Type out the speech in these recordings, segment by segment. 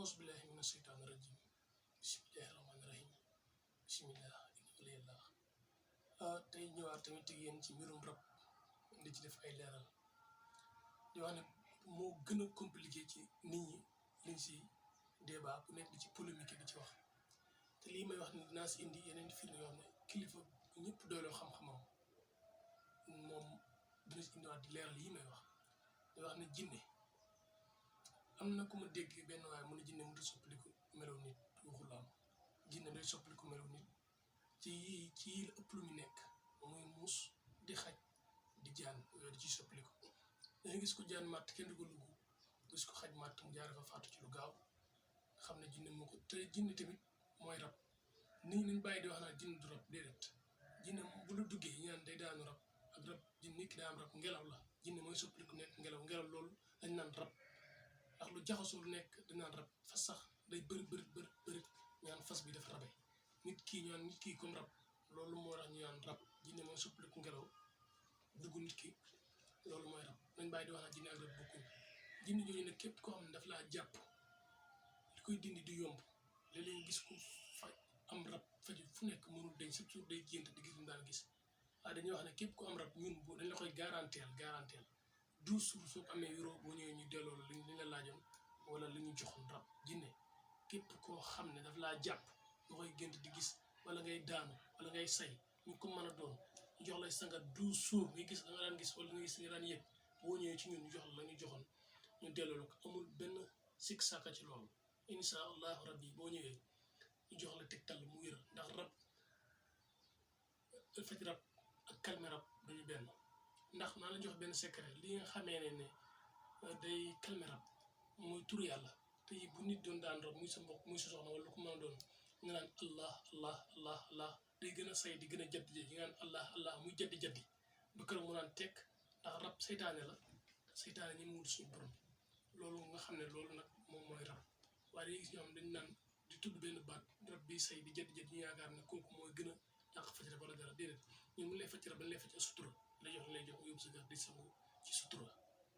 auzu billahi mina sheytaani rajim bismillahi rahmaani rahim bismillah inna waliyallah tey ñëwaat tamit ak yéen ci mbirum rab di ci def ay leeral di wax ne moo gën a compliqué ci nit ñi liñ si débat bu nekk di ci polémique di ci wax te lii may wax ni dinaa si indi yeneen firnde yoo xam ne kilifa bu ñëpp doyloo xam-xamam moom dina si indiwaat di leeral yi may wax di wax ne jinne am na ku ma dégg benn waaye mu ne jinne mu di soppaliku melaw nit waxul am jinne day soppaliku melaw nit ci yii la ëpp lu mu nekk muy muus di xaj di jaan yooyu di ci soppaliku danga gis ko jaan màtt kenn du ko lugg gis ko xaj màtt mu jaare fa faatu ci lu gaaw xam ne jinne moo ko te jinne tamit mooy rab nit ñi nañ bàyyi di wax naa jinne du rab déedéet jinne bu la duggee ñu naan day daanu rab ak rab jinne nit ki daa am rab ngelaw la jinne mooy soppaliku nekk ngelaw loolu lañ naan rab ndax lu jaxasoo lu nekk dinaan rab fas sax day bëri ñaan fas bi dafa rabe nit kii ñaan nit kii comme rab loolu moo tax ñu naan rab jinne mooy soppaliku ngelaw dugg nit ki loolu mooy rab nañ bàyyi di wax naa jinne ak rab bokkuñ jinne jooju nag képp koo xam ne daf laa jàpp li koy dindi du yomb léeg-léeg gis ko faj am rab faju fu nekk mënul dañ surtout day gént di gis ñu daan gis waaye dañuy wax ne képp ku am rab ñun bu dañ la koy garanteel 12 jours soo ko amee euro boo ñëwee ñu delloo la li la laajoon wala li ñu joxoon rab jinne képp koo xam ne daf laa jàpp nga koy gént di gis wala ngay daanu wala ngay say ñu ko mën a doon ñu jox lay sangat 12 jours ngay gis da nga daan gis wala nga gis nga daan yëg boo ñëwee ci ñun ñu jox la ñu joxoon ñu delloo la ko amul benn sikk sàkka ci loolu insha allahu rabbi boo ñëwee ñu jox la tegtal mu wér ndax rab faj rab ak calmer rab duñu benn ndax naa la jox benn secret li nga xamee ne day calmer rab mooy turu yàlla te bu nit doon daan rab muy sa mbokk muy sa soxna wala lu ko mën a doon nga naan allah day gën a say di gën a jaddi nga naan allah muy jaddi ba keroog mu naan tekk ndax rab seytaane la seytaane ñi mu wut suñu borom loolu nga xam ne loolu nag moom mooy rab waaye dañuy gis ñoo xam dañ naan di tudd benn baat rab bi say di jaddi ñu yaakaar ne kooku mooy gën a dàq faj rab wala dara déedéet ñun mu lay faj rab dañ lay faj sutura lay jox yóbbu sa kër di sangu ci sutura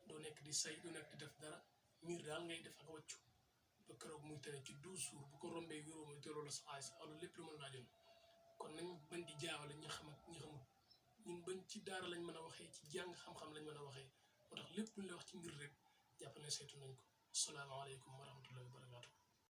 doo nekk di say doo nekk di def dara miir daal ngay def ak wàccu ba keroog muy tere ci 12 jours bu ko rombee wéeroo muy delloo la sa xaalis alors lépp lu mën laa joon kon nañ bañ di jaawale ñi xam ak ñi xamul ñun bañ ci daara lañ mën a waxee ci jàng xam-xam lañ mën a waxee moo tax lépp luñ la wax ci mbir rek jàpp ne saytu nañ ko asalaamaaleykum wa rahmatullahi wa barakaatu